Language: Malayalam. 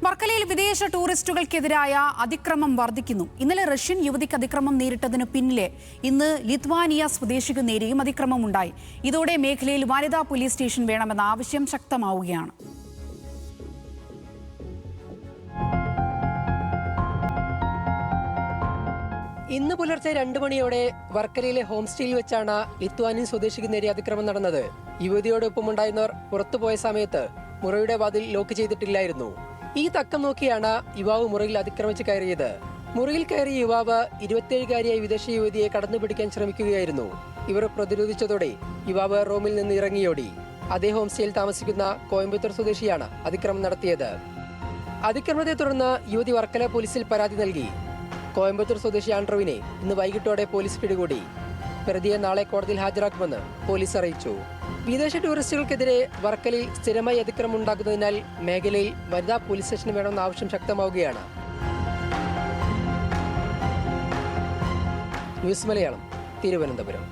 വർക്കലയിൽ വിദേശ ടൂറിസ്റ്റുകൾക്കെതിരായ അതിക്രമം വർദ്ധിക്കുന്നു. ഇന്നലെ റഷ്യൻ യുവതിക്ക് അതിക്രമം നേരിട്ടതിനു പിന്നിലെ ഇന്ന് ലിത്വാനിയ സ്വദേശിക്കു നേരെയും അതിക്രമമുണ്ടായി. ഇതോടെ മേഖലയിൽ വനിതാ പോലീസ് സ്റ്റേഷൻ വേണമെന്ന ആവശ്യം ശക്തമാവുകയാണ്. ഇന്ന് പുലർച്ചെ 2 മണിയോടെ വർക്കലയിലെ ഹോം സ്റ്റേയിൽ വെച്ചാണ് ലിത്വാനിയൻ സ്വദേശിക്ക് നേരെ അതിക്രമം നടന്നത്. യുവതിയോടൊപ്പമുണ്ടായിരുന്നവർ പുറത്തുപോയ സമയത്ത് മുറിയുടെ വാതിൽ ലോക്ക് ചെയ്തിട്ടില്ലായിരുന്നു. ഈ തക്കം നോക്കിയാണ് യുവാവ് മുറിയിൽ അതിക്രമിച്ച് കയറിയത്. മുറിയിൽ കയറിയ യുവാവ് 27-കാരിയായ വിദേശ യുവതിയെ കടന്നുപിടിക്കാൻ ശ്രമിക്കുകയായിരുന്നു. ഇവർ പ്രതിരോധിച്ചതോടെ യുവാവ് റൂമിൽ നിന്ന് ഇറങ്ങിയോടി. അതേ ഹോം സ്റ്റേയിൽ താമസിക്കുന്ന കോയമ്പത്തൂർ സ്വദേശിയാണ് അതിക്രമം നടത്തിയത്. അതിക്രമത്തെ തുടർന്ന് യുവതി വർക്കല പോലീസിൽ പരാതി നൽകി. കോയമ്പത്തൂർ സ്വദേശി ആൻഡ്രുവിനെ ഇന്ന് വൈകിട്ടോടെ പോലീസ് പിടികൂടി. പ്രതിയെ നാളെ കോടതിയിൽ ഹാജരാക്കുമെന്ന് പോലീസ് അറിയിച്ചു. വിദേശ ടൂറിസ്റ്റുകൾക്കെതിരെ വർക്കലയിൽ സ്ഥിരമായി അതിക്രമം ഉണ്ടാകുന്നതിനാൽ മേഖലയിൽ വനിതാ പോലീസ് സ്റ്റേഷൻ വേണമെന്ന ആവശ്യം ശക്തമാവുകയാണ്. ന്യൂസ് മലയാളം, തിരുവനന്തപുരം.